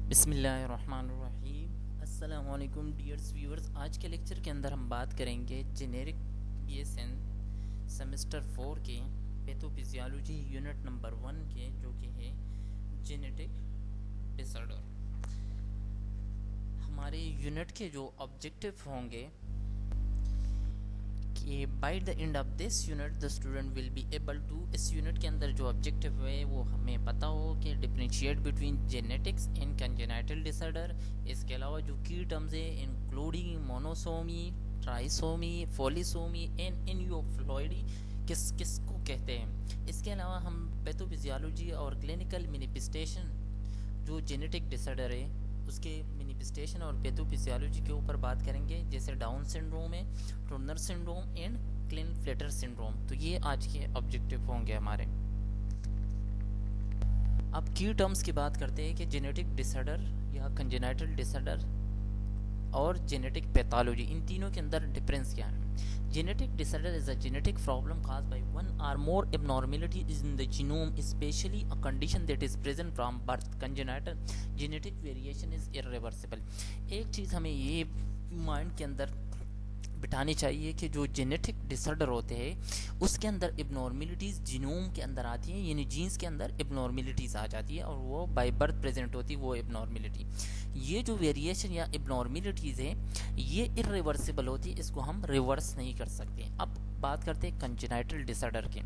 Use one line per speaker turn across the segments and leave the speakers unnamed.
बिस्मिल्लाहिर्रहमानिर्रहीम। अस्सलाम वालेकुम डियर्स व्यूअर्स। आज के लेक्चर के अंदर हम बात करेंगे जेनेरिक बीएसएन सेमेस्टर 4 के पैथोफिजियोलॉजी यूनिट नंबर 1 के, जो कि है जेनेटिक डिसऑर्डर। हमारे यूनिट के जो ऑब्जेक्टिव होंगे कि by the end of this unit the student will be able to, इस यूनिट के अंदर जो ऑब्जेक्टिव है वो हमें पता हो कि differentiate between genetics and congenital disorder. इसके अलावा जो की टर्म्स है इंक्लूडिंग मोनोसोमी, ट्राइसोमी, पॉलीसोमी एंड इन्यूफ्लॉइडी किस किस को कहते हैं। इसके अलावा हम पैथोफिजियोलॉजी और क्लिनिकल मैनिफेस्टेशन जो जेनेटिक डिसऑर्डर है उसके मैनिफेस्टेशन और पैथोफिजियोलॉजी के ऊपर बात करेंगे, जैसे डाउन सिंड्रोम है, टर्नर सिंड्रोम एंड क्लिन-फ्लेटर सिंड्रोम। तो ये आज के ऑब्जेक्टिव होंगे हमारे। अब की टर्म्स की बात करते हैं कि जेनेटिक डिसऑर्डर या कंजेनाइटल डिसऑर्डर और जेनेटिक पैथोलॉजी, इन तीनों के अंदर डिफरेंस क्या है। Genetic disorder is a genetic problem caused by one or more abnormalities in the genome, especially a condition that is present from birth. Congenital genetic variation is irreversible. एक चीज़ हमें ये mind के अंदर बिठानी चाहिए कि जो जेनेटिक डिसऑर्डर होते हैं उसके अंदर एबनॉर्मेलिटीज़ जीनोम के अंदर आती हैं, यानी जीन्स के अंदर एबनॉर्मेलिटीज़ आ जाती है और वो बाय बर्थ प्रेजेंट होती है वो एबनॉर्मेलिटी। ये जो वेरिएशन या एबनॉर्मेलिटीज़ हैं ये इरिवर्सिबल होती है, इसको हम रिवर्स नहीं कर सकते। अब बात करते हैं कंजेनाइटल डिसऑर्डर के।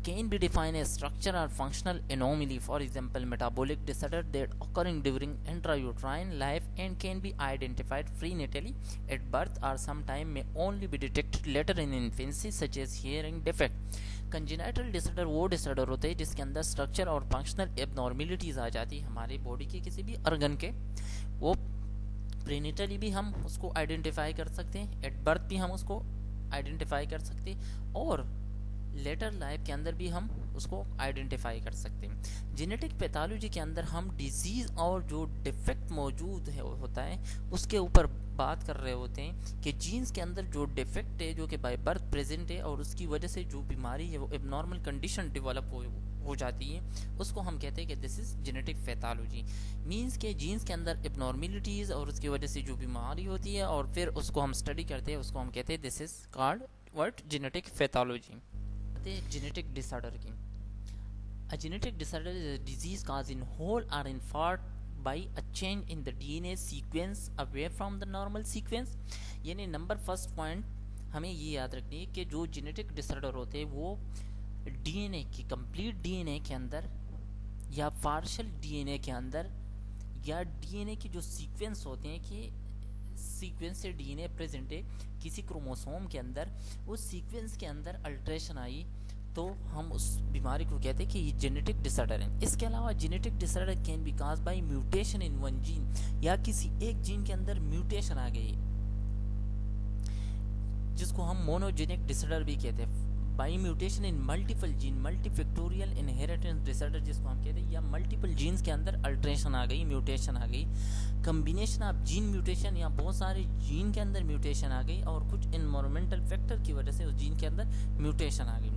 Can be defined as structure or functional anomaly, for example metabolic disorder that occurring during intrauterine life and can be identified prenatally at birth or sometime may only be detected later in infancy, such as hearing defect. Congenital disorder वो disorder होते हैं जिसके अंदर structure और functional abnormalities आ जाती है हमारे body के किसी भी ऑर्गन के। वो प्रीनेटली भी हम उसको आइडेंटिफाई कर सकते हैं, एट बर्थ भी हम उसको आइडेंटिफाई कर सकते हैं और लेटर लाइफ के अंदर भी हम उसको आइडेंटिफाई कर सकते हैं। जेनेटिक पैथोलॉजी के अंदर हम डिजीज़ और जो डिफेक्ट मौजूद है होता है उसके ऊपर बात कर रहे होते हैं कि जीन्स के अंदर जो डिफेक्ट है जो कि बाय बर्थ प्रेजेंट है और उसकी वजह से जो बीमारी है वो एबनॉर्मल कंडीशन डेवलप हो जाती है, उसको हम कहते हैं कि this is genetic pathology. Means के जीन्स के अंदर एबनॉर्मेलिटीज़ और उसकी वजह से जो बीमारी होती है और फिर उसको हम स्टडी करते हैं, उसको हम कहते हैं this is called what genetic pathology. genetic disorder की। A genetic disorder is a disease caused in whole or in part by a change in the DNA sequence away from the normal sequence। यानी number first point हमें ये याद रखनी है कि जो genetic disorder होते हैं वो डीएनए की कंप्लीट डीएनए के अंदर या पार्शियल डीएनए के अंदर या डीएनए की जो सीक्वेंस होते हैं कि सीक्वेंस से डीएनए प्रेजेंट है किसी क्रोमोसोम के अंदर, उस सीक्वेंस के अंदर अल्ट्रेशन आई तो हम उस बीमारी को कहते हैं कि ये जेनेटिक डिसऑर्डर है। इसके अलावा genetic disorder can be caused by mutation in one gene, या किसी एक जीन के अंदर म्यूटेशन आ गई जिसको हम मोनोजेनिक डिसऑर्डर भी कहते हैं। By mutation in multiple gene, multifactorial inheritance disorder जिसको हम कहते हैं, या मल्टीपल जीन्स के अंदर अल्ट्रेशन आ गई, म्यूटेशन आ गई, कम्बिनेशन ऑफ जीन म्यूटेशन या बहुत सारे जीन के अंदर म्यूटेशन आ गई और कुछ इन्वायरमेंटल फैक्टर की वजह से उस जीन के अंदर म्यूटेशन आ गई।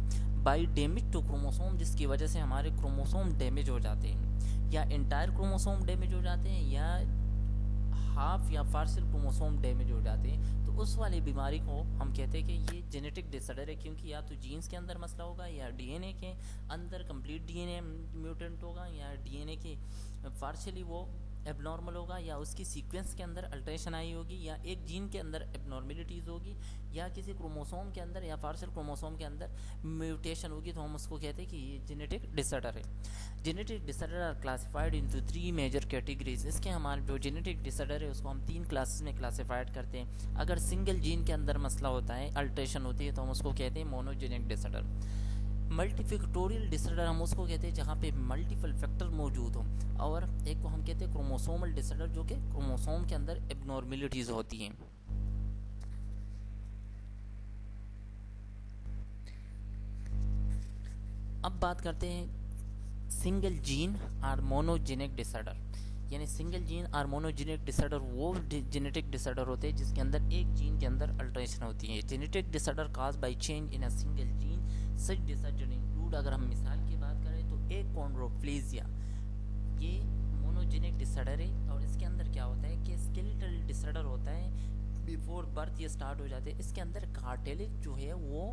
बाई डैमेज टू क्रोमोसोम, जिसकी वजह से हमारे क्रोमोसोम डैमेज हो जाते हैं या इंटायर क्रोमोसोम डैमेज हो जाते हैं या हाफ या पार्शियल क्रोमोसोम डैमेज हो जाते हैं, तो उस वाली बीमारी को हम कहते हैं कि ये जेनेटिक डिसऑर्डर है, क्योंकि या तो जीन्स के अंदर मसला होगा या डीएनए के अंदर कंप्लीट डीएनए म्यूटेंट होगा या डीएनए के पार्शियली वो एबनॉर्मल होगा या उसकी सीक्वेंस के अंदर अल्ट्रेशन आई होगी या एक जीन के अंदर एबनॉर्मेलिटीज़ होगी या किसी क्रोमोसोम के अंदर या पार्शियल क्रोमोसोम के अंदर म्यूटेशन होगी, तो हम उसको कहते हैं कि ये जेनेटिक डिसऑर्डर है। Genetic disorder are classified into 3 major categories. इसके हमारे जो जेनेटिक डिसऑर्डर है उसको हम 3 क्लासेस में क्लासिफाइड करते हैं। अगर सिंगल जीन के अंदर मसला होता है, अल्ट्रेशन होती है, तो हम उसको कहते हैं मोनोजेनिक डिसऑर्डर। मल्टीफैक्टोरियल डिसऑर्डर हम उसको कहते हैं जहाँ पे मल्टीपल फैक्टर मौजूद हो, और एक को हम कहते हैं क्रोमोसोमल डिसऑर्डर जो कि क्रोमोसोम के अंदर एबनॉर्मेलिटीज़ होती हैं। अब बात करते हैं सिंगल जीन और मोनोजेनिक डिसऑर्डर। यानी सिंगल जीन और मोनोजेनिक डिसऑर्डर वो जेनेटिक डिसऑर्डर होते हैं जिसके अंदर एक जीन के अंदर अल्ट्रेशन होती है। Genetic disorder cause by change in a single gene, such disorder include, अगर हम मिसाल की बात करें तो एक कॉन्ड्रोप्लेजिया, ये मोनोजेनिक डिसऑर्डर है और इसके अंदर क्या होता है कि स्केलेटल डिसऑर्डर होता है, बिफोर बर्थ ये स्टार्ट हो जाते हैं। इसके अंदर कार्टिलेज जो है वो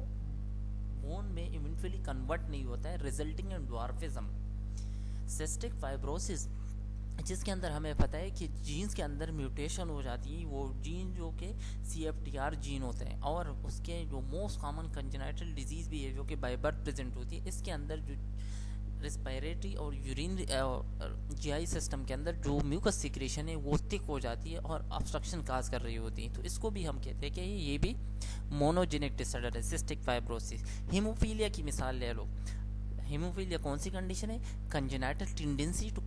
बोन में इवेंचुअली कन्वर्ट नहीं होता है, resulting in dwarfism. Cystic fibrosis, जिसके अंदर हमें पता है कि जीन्स के अंदर म्यूटेशन हो जाती है, वो जीन जो कि CFTR जीन होते हैं, और उसके जो मोस्ट कॉमन कंजेनाइटल डिजीज़ भी है जो कि बाय बर्थ प्रेजेंट होती है। इसके अंदर जो रेस्पिरेटरी और यूरिन GI सिस्टम के अंदर जो म्यूकस सिक्रेशन है वो थिक हो जाती है और ऑब्स्ट्रक्शन काज कर रही होती है, तो इसको भी हम कहते हैं कि ये भी मोनोजेनिक डिसऑर्डर है, सिस्टिक फाइब्रोसिस। हीमोफीलिया की मिसाल ले लो। हीमोफीलिया कौन सी कंडीशन है? Congenital tendency to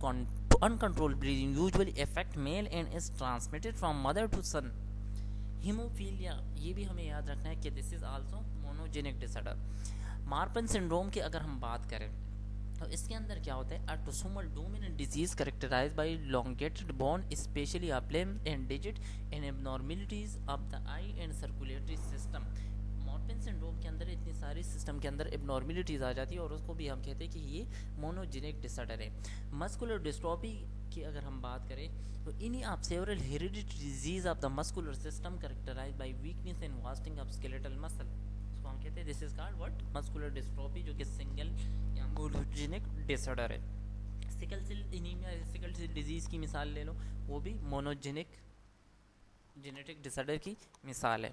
uncontrolled bleeding usually affect male and is transmitted from mother to son. Haemophilia ये भी हमें याद रखना है कि this is also monogenic disorder. Marfan syndrome की अगर हम बात करें तो इसके अंदर क्या होता है? Autosomal dominant disease characterised by elongated bone specially of limb and digit and abnormalities of the eye and circulatory system. Marfan syndrome के अंदर इतनी सारी सिस्टम के अंदर एब्नॉर्मलिटीज आ जाती है और उसको भी हम कहते हैं कि ये मोनोजेनिक डिसऑर्डर है। मस्कुलर डिस्ट्रॉफी की अगर हम बात करें तो any of several hereditary disease of the muscular system characterised by weakness and wasting of skeletal muscle, इसको हम कहते हैं this is called what? Muscular dystrophy, जो कि सिंगल या मोनोजेनिक डिसऑर्डर है। Sickle cell anaemia, sickle cell disease की मिसाल ले लो, वो भी मोनोजेनिक जेनेटिक डिसऑर्डर की मिसाल है।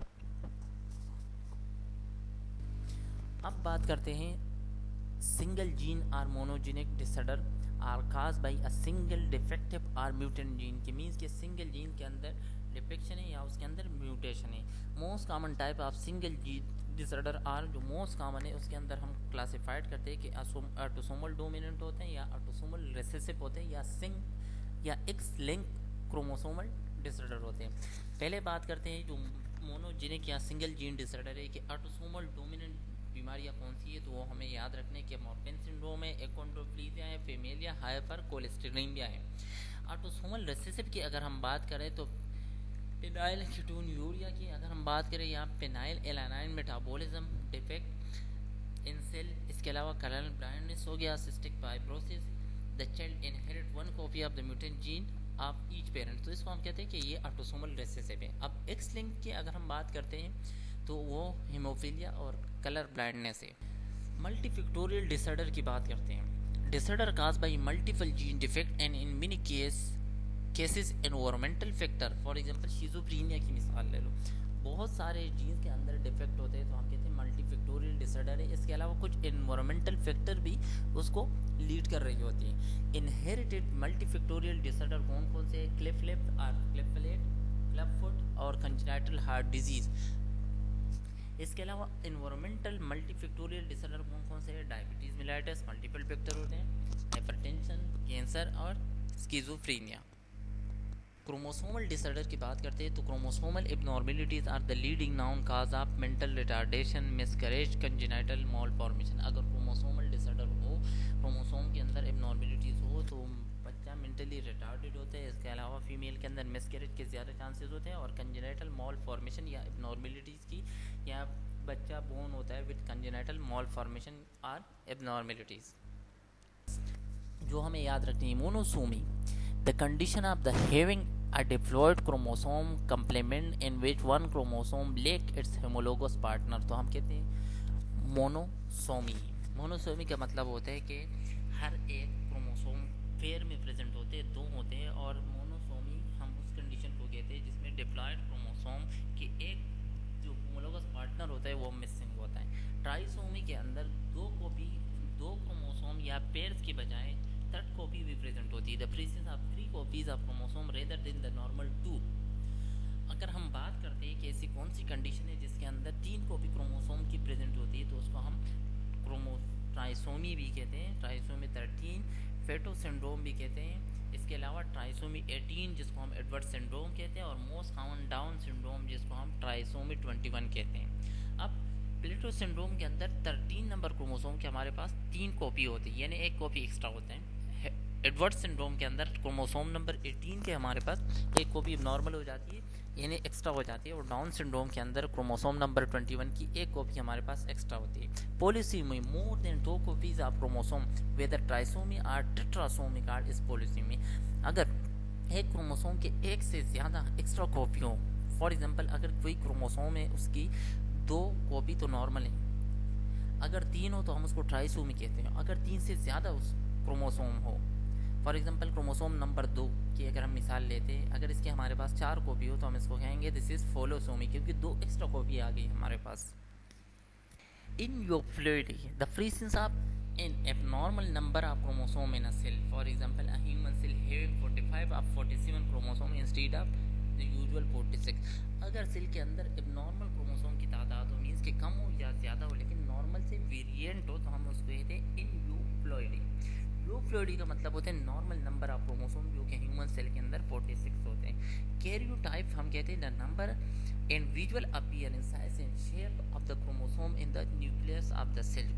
अब बात करते हैं single gene or monogenic disorder are caused by a single defective or mutant gene, के मीन्स के सिंगल जीन के अंदर डिफेक्शन है या उसके अंदर म्यूटेशन है। Most common type of single gene disorder are, जो मोस्ट कॉमन है उसके अंदर हम क्लासिफाइड करते हैं कि ऑटोसोमल डोमिनेंट होते हैं या ऑटोसोमल रिसेसिव होते हैं या सिंग या एक्स लिंक क्रोमोसोमल डिसऑर्डर होते हैं। पहले बात करते हैं जो मोनोजेनिक या सिंगल जीन डिसऑर्डर है कि ऑटोसोमल डोमिनेंट बीमारियां कौन सी है, तो वो हमें याद रखने के मॉर्फन सिंड्रोम है, एकोंड्रोप्लीजिया है, फेमेलिया हाइपर कोलेस्टेरिया है। ऑटोसोमल रिसेसिव की अगर हम बात करें तो पेनाइल कीटोन्यूरिया की अगर हम बात करें या phenylalanine metabolism defect in cell, इसके अलावा कलर ब्लाइंडनेस हो गया, cystic fibrosis, the child inherit one copy of the mutant gene of each parent, तो इसको हम कहते हैं कि ये ऑटोसोमल रिसेसिव है। अब एक्स लिंक की अगर हम बात करते हैं तो वो हीमोफीलिया और कलर ब्लाइंडनेस है। मल्टीफैक्टोरियल डिसऑर्डर की बात करते हैं। Disorder caused by multiple gene defect and in many cases environmental factor, for example schizophrenia की मिसाल ले लो, बहुत सारे जीन्स के अंदर डिफेक्ट होते हैं तो हम कहते हैं मल्टीफैक्टोरियल डिसऑर्डर है। इसके अलावा कुछ एनवायरमेंटल फैक्टर भी उसको लीड कर रही होती हैं। इनहेरिटेड मल्टीफैक्टोरियल डिसऑर्डर कौन कौन से? क्लिफ लिप और क्लिफ फ्लेट, क्लब फुट और कंजेनाइटल हार्ट डिजीज। इसके अलावा इन्वायरमेंटल मल्टीफैक्टोरियल डिसऑर्डर कौन कौन से है? डायबिटीज मेलाइटिस, मल्टीपल फैक्टर होते हैं, हाइपरटेंशन, कैंसर और स्किज़ोफ्रेनिया। क्रोमोसोमल डिसऑर्डर की बात करते हैं तो chromosomal abnormalities are the leading known cause of mental retardation, miscarriage, congenital malformation. अगर क्रोमोसोमल डिसऑर्डर हो, क्रोमोसोम के अंदर एबनॉर्मेलिटीज हो तो बच्चा मेंटली रिटार्डेड होता है। इसके अलावा फीमेल के अंदर मिसकैरेज के ज़्यादा चांसेस होते हैं और कंजेनाइटल मालफॉर्मेशन या एबनॉर्मेलिटीज़ की, या बच्चा बोर्न होता है with congenital malformation or abnormalities. जो हमें याद रखनी है, monosomy, the condition of the having a diploid chromosome complement in which one chromosome lack its homologous partner, तो हम कहते हैं मोनोसोमी। मोनोसोमी का मतलब होता है कि हर एक क्रोमोसोम पेयर में प्रेजेंट होते हैं, दो होते हैं, और मोनोसोमी हम उस कंडीशन को कहते हैं जिसमें डिप्लॉयड क्रोमोसोम के एक जो होमोलोगस पार्टनर होता है वो मिसिंग होता है। ट्राइसोमी के अंदर दो क्रोमोसोम या पेयर्स के बजाय थर्ड कॉपी भी प्रेजेंट होती है, the presence of 3 copies of chromosome rather than the normal 2। अगर हम बात करते हैं कि ऐसी कौन सी कंडीशन है जिसके अंदर 3 कॉपी क्रोमोसोम की प्रेजेंट होती है, तो उसको हम ट्राइसोमी भी कहते हैं, ट्राइसोमी 13, फेटो सिंड्रोम भी कहते हैं। इसके अलावा ट्राइसोमी 18 जिसको हम एडवर्ड सिंड्रोम कहते हैं, और मोस्ट कॉमन डाउन सिंड्रोम जिसको हम ट्राइसोमी 21 कहते हैं। अब प्लेटो सिंड्रोम के अंदर 13 नंबर क्रोमोसोम के हमारे पास 3 कॉपी होती है, यानी एक कॉपी एक्स्ट्रा होते हैं। एडवर्ड सिंड्रोम के अंदर क्रोमोसोम नंबर 18 के हमारे पास एक कॉपी नॉर्मल हो जाती है, यानी एक्स्ट्रा हो जाती है, और डाउन सिंड्रोम के अंदर क्रोमोसोम नंबर 21 की एक कॉपी हमारे पास एक्स्ट्रा होती है। Polysomy more than 2 copies of chromosome whether trisomy और टेट्रासोमी कार्ड इस पॉलीसीमी। अगर एक क्रोमोसोम के एक से ज़्यादा एक्स्ट्रा कॉपी हो, फॉर एग्जांपल अगर कोई क्रोमोसोम है उसकी 2 कॉपी तो नॉर्मल है, अगर 3 हो तो हम उसको ट्राइसोमी कहते हैं। अगर 3 से ज़्यादा उस क्रोमोसोम हो, फॉर एग्जांपल क्रोमोसोम नंबर 2 की अगर हम मिसाल लेते हैं, अगर इसके हमारे पास 4 कॉपी हो तो हम इसको कहेंगे दिस इज़ फोलोसोमी, क्योंकि 2 एक्स्ट्रा कॉपी आ गई हमारे पास। In your fluidity, the presence of an abnormal number of chromosome in a cell, for example, a human cell having 45 or 47 chromosome instead of the usual 46। अगर cell के अंदर abnormal chromosome की तादाद हो, means कि कम हो या ज़्यादा हो, लेकिन नॉर्मल से वेरिएंट हो, तो हम उसको कहते हैं इनयूफ्लॉइडी। यूफ्लॉइडी का मतलब होता है नॉर्मल नंबर ऑफ क्रोमोसोम, जो कि ह्यूमन सेल के अंदर 46 होते हैं। कैरियोटाइप हम कहते हैं the number and visual appearance, size and shape of the chromosome in the nucleus of the cell।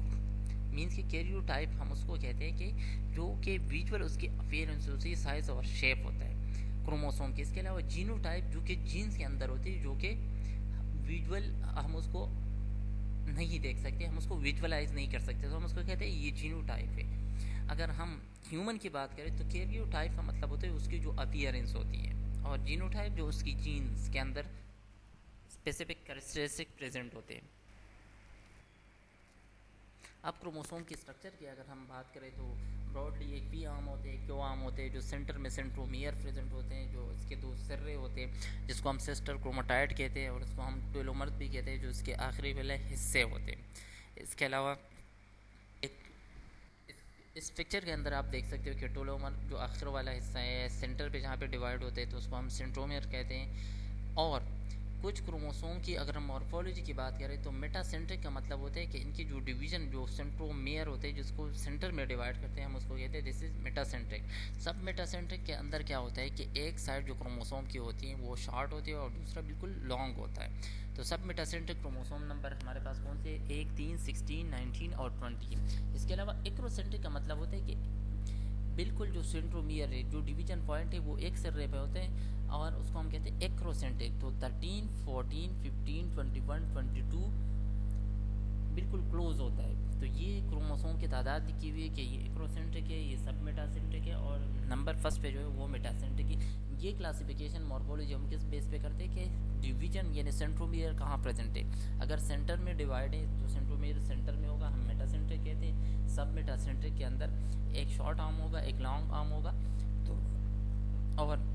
Means कि कैरियोटाइप हम उसको कहते हैं कि जो कि विजुअल उसकी अपीयरेंस होती है, साइज और शेप होता है क्रोमोसोम के। इसके अलावा जीनोटाइप जो कि जीन्स के अंदर होती है, जो कि विजुअल हम उसको नहीं देख सकते, हम उसको विजुअलाइज नहीं कर सकते, तो हम उसको कहते हैं ये जीनोटाइप है। अगर हम ह्यूमन की बात करें तो कैरियोटाइप का मतलब होता है उसकी जो अपीयरेंस होती है, और जीनोटाइप जो उसकी जीन्स के अंदर स्पेसिफिक कैरेक्टरिस्टिक प्रेजेंट होते हैं। अब क्रोमोसोम की स्ट्रक्चर की अगर हम बात करें तो ब्रॉडली एक पी आर्म होते हैं, क्यू आर्म होते हैं, जो सेंटर में सेंट्रोमियर प्रेजेंट होते हैं, जो इसके 2 सिर्रे होते हैं जिसको हम सिस्टर क्रोमाटाइड कहते हैं, और इसको हम टेलोमर्स भी कहते हैं, जो इसके आखिरी वाले हिस्से होते हैं। इसके अलावा एक इस पिक्चर के अंदर आप देख सकते हो कि टेलोमर जो आखिर वाला हिस्सा है सेंटर पे जहाँ पे डिवाइड होते हैं तो उसको हम सेंट्रोमियर कहते हैं। और कुछ क्रोमोसोम की अगर हम मॉर्फोलॉजी की बात करें तो मेटासेंट्रिक का मतलब होता है कि इनकी जो डिवीजन जो सेंट्रोमियर होते हैं जिसको सेंटर में डिवाइड करते हैं, हम उसको कहते हैं दिस इज मेटासेंट्रिक। सब मेटासेंट्रिक के अंदर क्या होता है कि एक साइड जो क्रोमोसोम की होती है वो शॉर्ट होती है और दूसरा बिल्कुल लॉन्ग होता है। तो सब मेटासेंट्रिक क्रोमोसोम नंबर हमारे पास कौन से, 1, 3, 16, 19 और 20। इसके अलावा एक्रोसेंट्रिक का मतलब होता है कि बिल्कुल जो सेंट्रोमियर है, जो डिवीजन पॉइंट है वो एक सिरे पे होते हैं, और उसको हम कहते हैं एक्रोसेंट्रिक। तो 13, 14, 15, 21, 22 बिल्कुल क्लोज होता है। तो ये क्रोमोसोम की तादाद की हुई है कि ये एक्रोसेंट्रिक है, ये सब मेटासेंट्रिक है, और नंबर फर्स्ट पे जो है वो मेटासेंट्रिक है। ये क्लासिफिकेशन मॉर्फोलॉजी हम किस बेस पे करते हैं कि डिवीजन यानी सेंट्रोमियर कहाँ प्रेजेंट है। अगर सेंटर में डिवाइड है तो सेंट्रोमियर सेंटर में होगा, हम मेटासेंट्रिक कहते हैं। सब मेटासेंट्रिक के अंदर एक शॉर्ट आर्म होगा, एक लॉन्ग आर्म होगा, तो और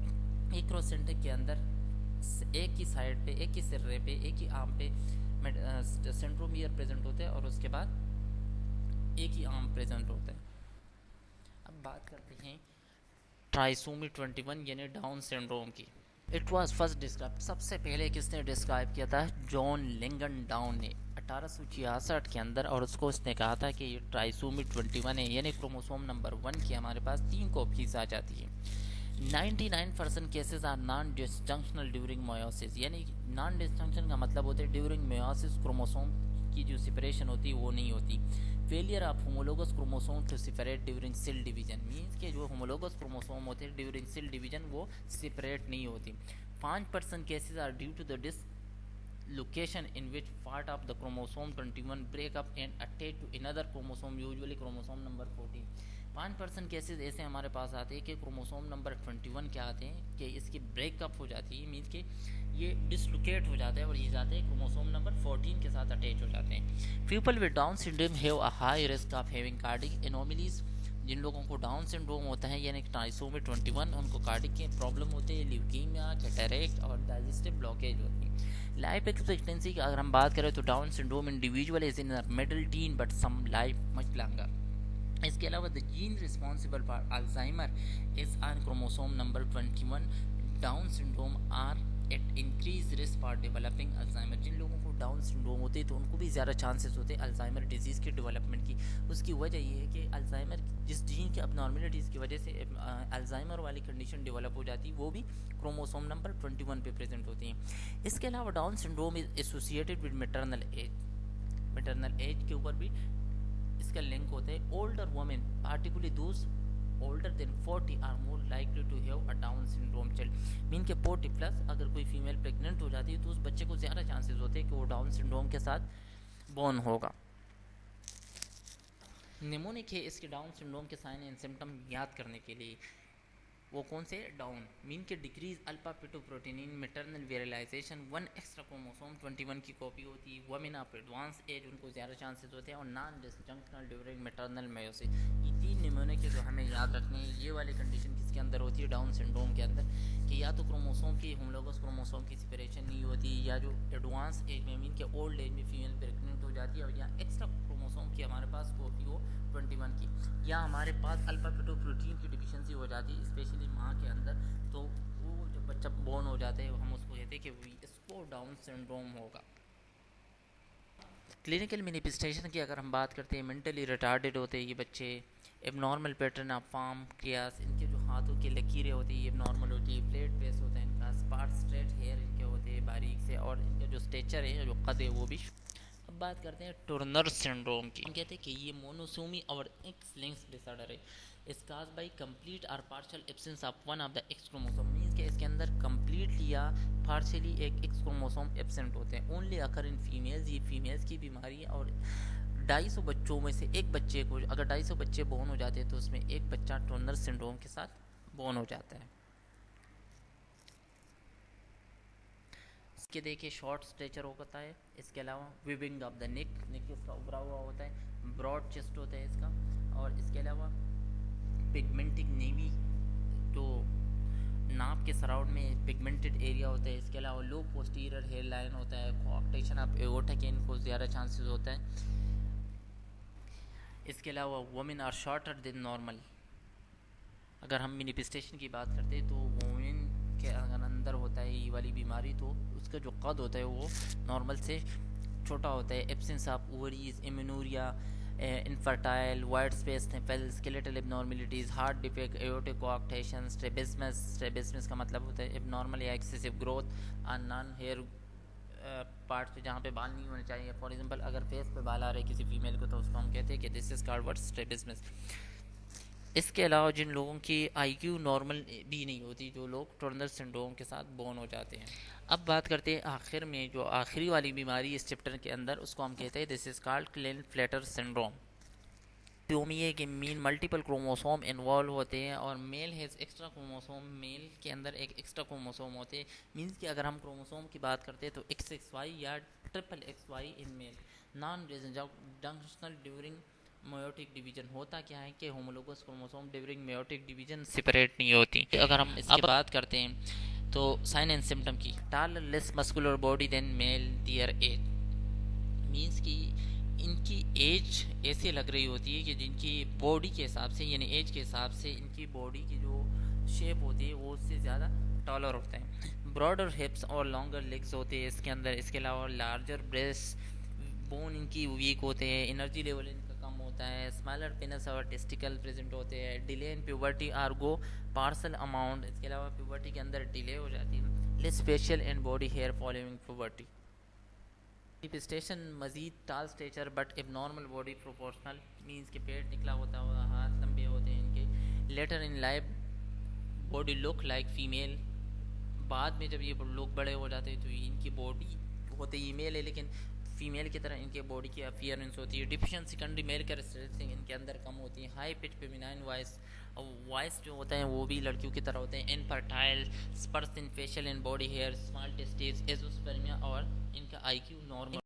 एक्रोसेंट्रिक के अंदर एक ही साइड पे, एक ही सिरे पे, एक ही आर्म पे सेंट्रोमियर प्रेजेंट होते हैं, और उसके बाद एक ही आर्म प्रेजेंट होता है। अब बात करते हैं ट्राइसोमी 21 यानी डाउन सिंड्रोम की। इट वाज फर्स्ट डिस्क्राइब, सबसे पहले किसने डिस्क्राइब किया था, जॉन लिंगन डाउन ने 1866 के अंदर, और उसको उसने कहा था कि ये ट्राइसोमी 21 है, यानी क्रोमोसोम नंबर 1 की हमारे पास 3 कॉपीज आ जाती है। 99% cases are non disjunctional during meiosis, यानी नॉन डिस्जंक्शन का मतलब होता है ड्यूरिंग मेयोसिस क्रोमोसोम की जो सेपरेशन होती है वो नहीं होती। Failure of homologous chromosome to separate during cell division, means के जो होमोलोगस क्रोमोसोम होते हैं ड्यूरिंग सेल डिवीजन वो सेपरेट नहीं होती। 5% cases are due to the dislocation in which part of the chromosome 21 break up and attach to another chromosome, usually chromosome number 14। 5% cases ऐसे हमारे पास आते हैं कि क्रोमोसोम नंबर 21 क्या आते हैं कि इसकी ब्रेकअप हो जाती है, मीन्स कि ये डिसलोकेट हो जाता है और ये जाते हैं क्रोमोसोम नंबर 14 के साथ अटैच हो जाते हैं। People with Down syndrome have a high risk of having cardiac anomalies, जिन लोगों को डाउन सिंड्रोम होता है यानी ट्राइसोमी 21, उनको कार्डिक के प्रॉब्लम होते हैं, ल्यूकीमिया, कैटरेक्ट और डाइजेस्टिव ब्लॉकेज होती है। लाइफ एक्सपेक्टेंसी की अगर हम बात करें तो Down syndrome individual is in middle teen but some life much longer. इसके अलावा the gene responsible for Alzheimer is on chromosome number 21। Down syndrome are at increase risk for developing Alzheimer, जिन लोगों को डाउन सिंड्रोम होते हैं तो उनको भी ज़्यादा चांसेस होते हैं अल्जाइमर डिजीज़ के डेवलपमेंट की। उसकी वजह ये है कि अल्जाइमर जिस जीन के अबनॉर्मलिटीज़ की वजह से अल्जाइमर वाली कंडीशन डेवलप हो जाती है वो भी क्रोमोसोम नंबर 21 पे प्रेजेंट होती हैं। इसके अलावा Down syndrome is associated with maternal age के ऊपर भी इसका लिंक होता है। Older women particularly those older than 40 are more likely to have a Down syndrome child। Mean के 40 प्लस अगर कोई फीमेल प्रेग्नेंट हो जाती है तो उस बच्चे को ज़्यादा चांसेस होते हैं कि वो डाउन सिंड्रोम के साथ बोर्न होगा। निमोनिक है इसके डाउन सिंड्रोम के साइन एंड सिम्टम याद करने के लिए। वो कौन से? डाउन मीन के decrease alpha fetoprotein maternal virilization, one extra chromosome 21 की कॉपी होती है, वमेन ऑफ एडवांस एज उनको ज़्यादा चांसेस होते हैं, और नॉन डिसजंक्शनल ड्यूरिंग मेटर्नल मेयोसिस। ये 3 निमोनिक के जो हमें याद रखने हैं। ये वाली कंडीशन किसके अंदर होती है? डाउन सिंड्रोम के अंदर, कि या तो क्रोमोसोम की होमोलोगस क्रोमोसोम की सेपरेशन नहीं होती, या जो एडवांस एज में मीन के ओल्ड एज में फीमेल प्रेग्नेंट हो जाती है, और या एक्स्ट्रा क्रोमोसोम की हमारे पास कॉपी हो 21 की, या हमारे पास अल्फा पिटोप्रोटीन की डिफिशियंसी हो जाती है स्पेशली माँ के अंदर, तो वो जब बच्चा बोर्न हो जाता है हम उसको कहते हैं कि इसको डाउन सिंड्रोम होगा। क्लिनिकल मैनिफेस्टेशन की अगर हम बात करते हैं, मेंटली रिटार्डेड होते हैं ये बच्चे, एबनॉर्मल पैटर्न ऑफ फॉर्म क्रियास, इनके जो हाथों की लकीरें होती है एबनॉर्मल होती है, फ्लैट फेस होता है इनका, स्पार्ट स्ट्रेट हेयर इनके होते हैं बारीक से, और इनका जो स्टेचर है जो कद है वो भी। अब बात करते हैं टर्नर सिंड्रोम की। हम कहते हैं कि ये मोनोसोमी और एक्स लिंक्ड डिसऑर्डर है। इस काज बाई कंप्लीट और partial absence of one of the x chromosome, means के इसके अंदर कंप्लीटली या पार्शियली एक एक्स क्रोमोसोम एब्सेंट होते हैं। ओनली अकर इन फीमेल्स, ये फीमेल्स की बीमारी है, और 250 बच्चों में से एक बच्चे को, अगर 250 बच्चे बोर्न हो जाते हैं तो उसमें एक बच्चा टर्नर सिंड्रोम के साथ बोर्न हो जाता है। इसके देखिए शॉर्ट स्ट्रेचर होता है, इसके अलावा विविंग ऑफ द नेक, नेक इसका उभरा हुआ होता है, ब्रॉड चेस्ट होता है इसका, और इसके अलावा पिगमेंटिक नेवी, जो नाप के सराउंड में पिगमेंटेड एरिया होता है, इसके अलावा लो पोस्टीरियर हेयर लाइन होता है, कोऑक्टेशन ऑफ एओर्टा के इनको ज़्यादा चांसेस होता है। इसके अलावा women are shorter than normal. अगर हम मैनिफेस्टेशन की बात करते हैं तो वुमेन के अगर अंदर होता है ये वाली बीमारी तो उसका जो कद होता है वो नॉर्मल से छोटा होता है। Absence of ovaries, amenorrhoea, infertile, wide space nipple, skeletal abnormalities, heart defect, aortic coarctation, strabismus, strabismus का मतलब होता है एबनॉर्मल या एक्सेसिव ग्रोथ और नॉन हेयर पार्ट पे जहाँ पे बाल नहीं होने चाहिए। फॉर एग्जांपल अगर फेस पे बाल आ रहे किसी फीमेल को तो उसको हम कहते हैं कि दिस इज कॉल्ड व्हाट? स्ट्रेबिस्मस। इसके अलावा जिन लोगों की आईक्यू नॉर्मल भी नहीं होती, जो लोग टर्नर सिंड्रोम के साथ बोर्न हो जाते हैं। अब बात करते हैं आखिर में जो आखिरी वाली बीमारी इस चैप्टर के अंदर, उसको हम कहते हैं this is called Klinefelter syndrome. ट्यूमिए के मीन मल्टीपल क्रोमोसोम इन्वॉल्व होते हैं, और male has extra chromosome, male के अंदर एक एक्स्ट्रा क्रोमोसोम होते हैं। मीन्स कि अगर हम क्रोमोसोम की बात करते हैं तो XXY या XXY in male, non junctional during meiotic division. होता क्या है कि homologous chromosome during meiotic division separate नहीं होती। अगर हम इसकी बात करते हैं तो साइन एंड सिम्टम की, tall less muscular body than male their age, means कि इनकी एज ऐसे लग रही होती है कि जिनकी बॉडी के हिसाब से यानी एज के हिसाब से इनकी बॉडी की जो शेप होती है वो उससे ज़्यादा टॉलर होता है। ब्रॉडर हिप्स और लॉन्गर लेग्स होते हैं इसके अंदर। इसके अलावा लार्जर ब्रेस्ट, बोन इनकी वीक होते हैं, एनर्जी लेवल इनका कम होता है, स्मॉलर पेनिस और टेस्टिकल प्रेजेंट होते हैं, delay in puberty are go parcel amount. इसके अलावा प्यूबर्टी के अंदर डिले हो जाती है। Less facial and body hair following puberty. Manifestation मजीद tall stature but abnormal body proportional, means के पेट निकला होता है, हाथ लंबे होते हैं इनके। Later in life body look like female, बाद में जब ये लोग बड़े हो जाते हैं तो इनकी बॉडी होते ही मेल है लेकिन फीमेल की तरह इनके बॉडी की अपीयरेंस होती है। डिफिशन सेकेंडरी मेल कैरेक्टरिस्टिक इनके अंदर कम होती है। हाई पिच फेमिनाइन वॉइस, और वॉइस जो होता है वो भी लड़कियों की तरह होते हैं। Infertile, sparse in facial and body hair, small testis, azoospermia, और इनका आईक्यू नॉर्मल।